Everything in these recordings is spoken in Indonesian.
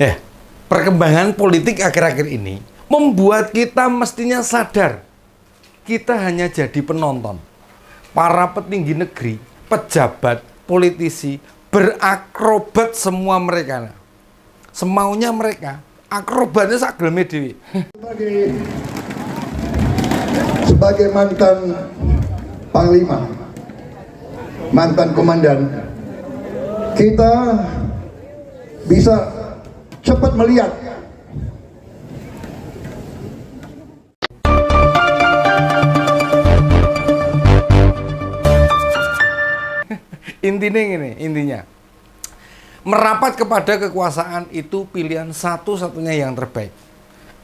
Ya, perkembangan politik akhir-akhir ini membuat kita mestinya sadar kita hanya jadi penonton. Para petinggi negeri, pejabat, politisi berakrobat semua mereka. Semaunya mereka, akrobatnya sak geleme dhewe. Sebagai mantan panglima, mantan komandan, kita bisa cepat melihat Intinya merapat kepada kekuasaan itu pilihan satu-satunya yang terbaik.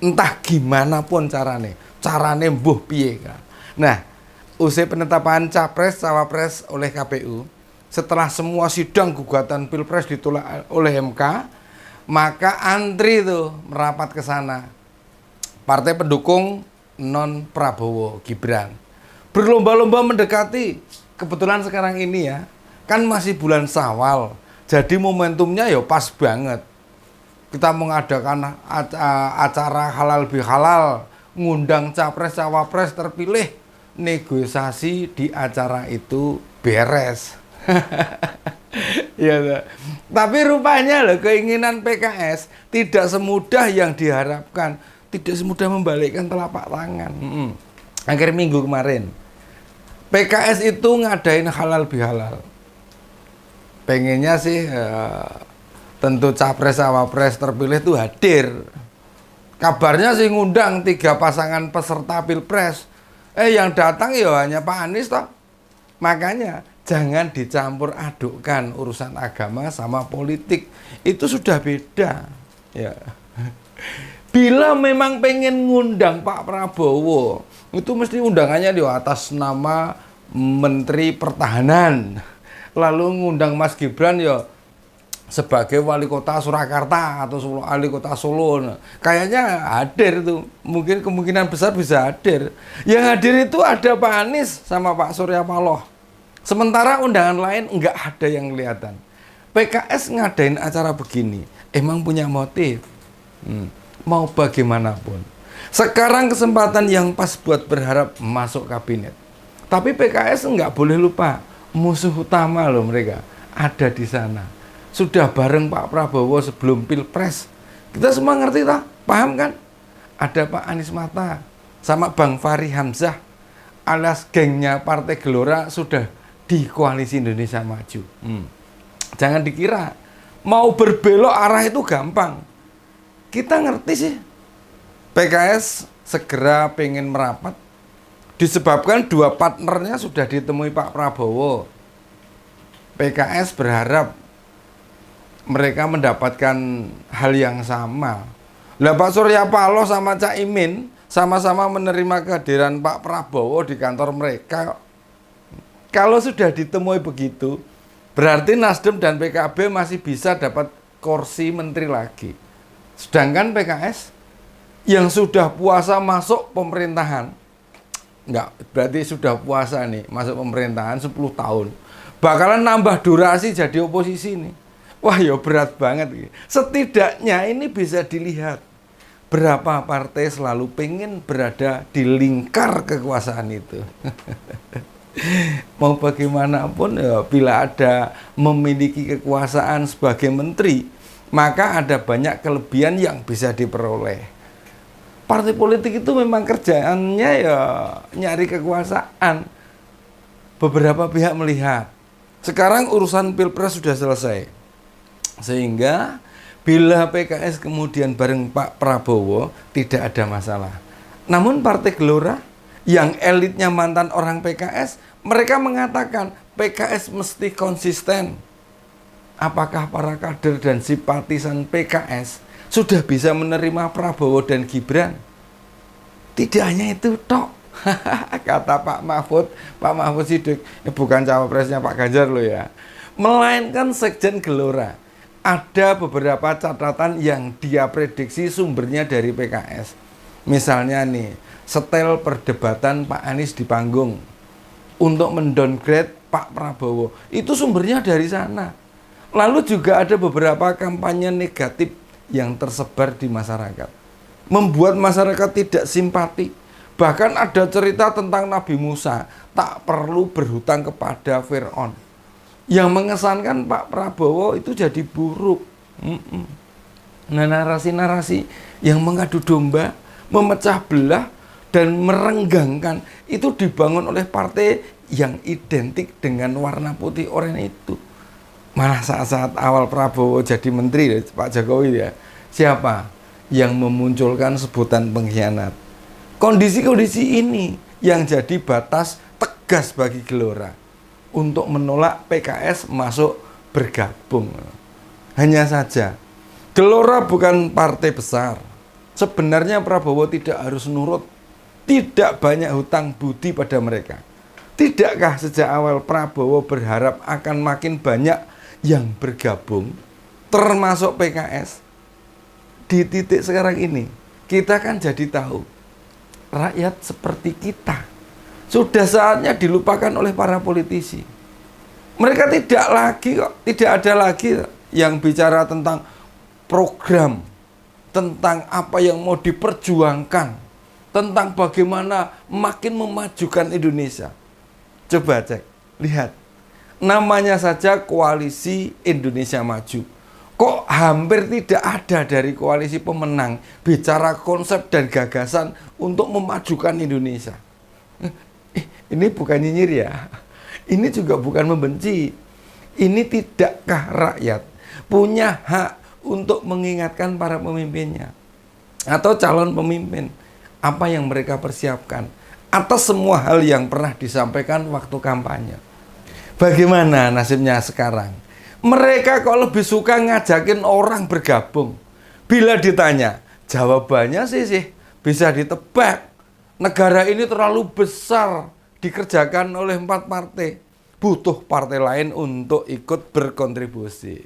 Entah gimana pun carane mbuh piye. Nah, usai penetapan capres cawapres oleh KPU, setelah semua sidang gugatan Pilpres ditolak oleh MK, maka antri tuh merapat ke sana. Partai pendukung non Prabowo Gibran berlomba-lomba mendekati. Kebetulan sekarang ini ya, kan masih bulan Syawal, jadi momentumnya ya pas banget. Kita mengadakan acara halal bihalal, ngundang capres cawapres terpilih, negosiasi di acara itu beres. Ya, tapi rupanya loh keinginan PKS tidak semudah yang diharapkan, tidak semudah membalikkan telapak tangan. Akhir minggu kemarin, PKS itu ngadain halal bihalal. Pengennya sih tentu capres cawapres terpilih itu hadir. Kabarnya sih ngundang 3 pasangan peserta Pilpres. Yang datang ya hanya Pak Anies toh. Makanya jangan dicampur adukkan urusan agama sama politik. Itu sudah beda. Ya. Bila memang pengen ngundang Pak Prabowo, itu mesti undangannya di atas nama Menteri Pertahanan. Lalu ngundang Mas Gibran ya sebagai wali kota Surakarta atau wali kota Solo. Nah, kayaknya hadir itu, mungkin kemungkinan besar bisa hadir. Yang hadir itu ada Pak Anies sama Pak Surya Paloh. Sementara undangan lain enggak ada yang kelihatan. PKS ngadain acara begini emang punya motif. Mau bagaimanapun. Sekarang kesempatan yang pas buat berharap masuk kabinet. Tapi PKS enggak boleh lupa, musuh utama loh mereka ada di sana. Sudah bareng Pak Prabowo sebelum Pilpres. Kita semua ngerti tak? Paham kan? Ada Pak Anies Mata sama Bang Fahri Hamzah alias gengnya Partai Gelora sudah di Koalisi Indonesia Maju. Jangan dikira mau berbelok arah itu gampang. Kita ngerti sih PKS segera pengen merapat disebabkan 2 partnernya sudah ditemui Pak Prabowo. PKS berharap mereka mendapatkan hal yang sama. Lah Pak Surya Paloh sama Cak Imin sama-sama menerima kehadiran Pak Prabowo di kantor mereka. Kalau sudah ditemui begitu, berarti Nasdem dan PKB masih bisa dapat kursi menteri lagi. Sedangkan PKS yang sudah puasa masuk pemerintahan, enggak, berarti sudah puasa nih, masuk pemerintahan 10 tahun. Bakalan nambah durasi jadi oposisi nih. Wah ya berat banget. Setidaknya ini bisa dilihat berapa partai selalu pengen berada di lingkar kekuasaan itu. Mau bagaimanapun ya, bila ada memiliki kekuasaan sebagai menteri, maka ada banyak kelebihan yang bisa diperoleh. Partai politik itu memang kerjaannya ya nyari kekuasaan. Beberapa pihak melihat sekarang urusan Pilpres sudah selesai, sehingga bila PKS kemudian bareng Pak Prabowo tidak ada masalah. Namun Partai Gelora yang elitnya mantan orang PKS, mereka mengatakan PKS mesti konsisten. Apakah para kader dan simpatisan PKS sudah bisa menerima Prabowo dan Gibran? Tidak hanya itu tok. Kata Pak Mahfud Siddiq, bukan cawapresnya Pak Ganjar loh ya, melainkan Sekjen Gelora. Ada beberapa catatan yang dia prediksi sumbernya dari PKS. Misalnya nih, setel perdebatan Pak Anies di panggung untuk mendowngrade Pak Prabowo, itu sumbernya dari sana. Lalu juga ada beberapa kampanye negatif yang tersebar di masyarakat. Membuat masyarakat tidak simpati. Bahkan ada cerita tentang Nabi Musa tak perlu berhutang kepada Fir'aun. Yang mengesankan Pak Prabowo itu jadi buruk. Nah, narasi-narasi yang mengadu domba, memecah belah, dan merenggangkan itu dibangun oleh partai yang identik dengan warna putih oranye itu. Malah saat-saat awal Prabowo jadi menteri, Pak Jokowi ya, siapa yang memunculkan sebutan pengkhianat? Kondisi-kondisi ini yang jadi batas tegas bagi Gelora untuk menolak PKS masuk bergabung. Hanya saja, Gelora bukan partai besar. Sebenarnya Prabowo tidak harus nurut. Tidak banyak hutang budi pada mereka. Tidakkah sejak awal Prabowo berharap akan makin banyak yang bergabung, termasuk PKS? Di titik sekarang ini, kita kan jadi tahu, rakyat seperti kita sudah saatnya dilupakan oleh para politisi. Mereka tidak ada lagi yang bicara tentang program, tentang apa yang mau diperjuangkan, tentang bagaimana makin memajukan Indonesia. Coba cek, lihat. Namanya saja Koalisi Indonesia Maju. Kok hampir tidak ada dari koalisi pemenang bicara konsep dan gagasan untuk memajukan Indonesia. Ini bukan nyinyir ya. Ini juga bukan membenci. Ini tidakkah rakyat punya hak untuk mengingatkan para pemimpinnya atau calon pemimpin apa yang mereka persiapkan atas semua hal yang pernah disampaikan waktu kampanye? Bagaimana nasibnya sekarang? Mereka kok lebih suka ngajakin orang bergabung. Bila ditanya, jawabannya sih bisa ditebak. Negara ini terlalu besar dikerjakan oleh 4 partai. Butuh partai lain untuk ikut berkontribusi.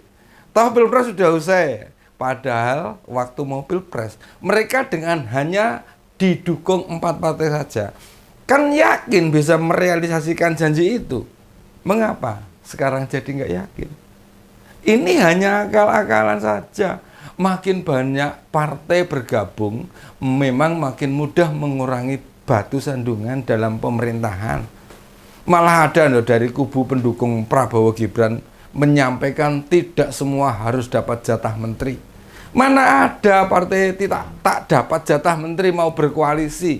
Toh Pilpres sudah usai. Padahal waktu mau Pilpres, mereka dengan hanya didukung 4 partai saja, kan yakin bisa merealisasikan janji itu. Mengapa sekarang jadi nggak yakin? Ini hanya akal-akalan saja. Makin banyak partai bergabung, memang makin mudah mengurangi batu sandungan dalam pemerintahan. Malah ada dari kubu pendukung Prabowo Gibran menyampaikan tidak semua harus dapat jatah menteri. Mana ada partai tak dapat jatah menteri mau berkoalisi.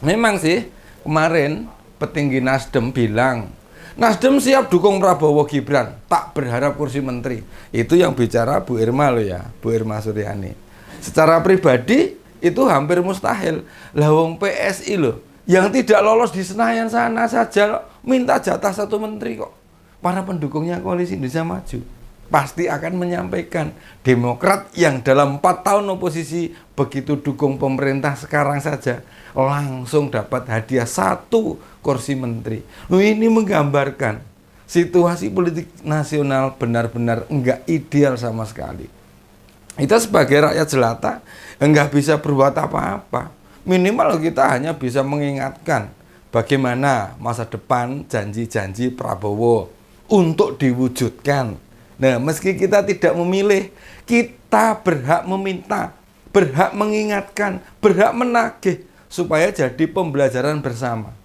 Memang sih kemarin petinggi Nasdem bilang, Nasdem siap dukung Prabowo Gibran, tak berharap kursi menteri. Itu yang bicara Bu Irma loh ya, Bu Irma Suryani. Secara pribadi itu hampir mustahil. Lah wong PSI loh, yang tidak lolos di Senayan sana saja minta jatah 1 menteri kok. Para pendukungnya Koalisi Indonesia Maju pasti akan menyampaikan. Demokrat yang dalam 4 tahun oposisi begitu dukung pemerintah sekarang saja langsung dapat hadiah 1 kursi menteri. Ini menggambarkan situasi politik nasional benar-benar enggak ideal sama sekali. Kita sebagai rakyat jelata enggak bisa berbuat apa-apa. Minimal kita hanya bisa mengingatkan bagaimana masa depan janji-janji Prabowo untuk diwujudkan. Nah, meski kita tidak memilih, kita berhak meminta, berhak mengingatkan, berhak menagih supaya jadi pembelajaran bersama.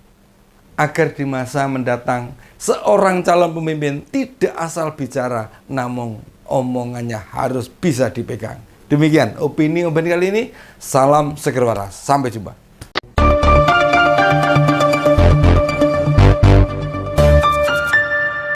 Agar di masa mendatang, seorang calon pemimpin tidak asal bicara, namun omongannya harus bisa dipegang. Demikian opini kali ini. Salam seger waras. Sampai jumpa.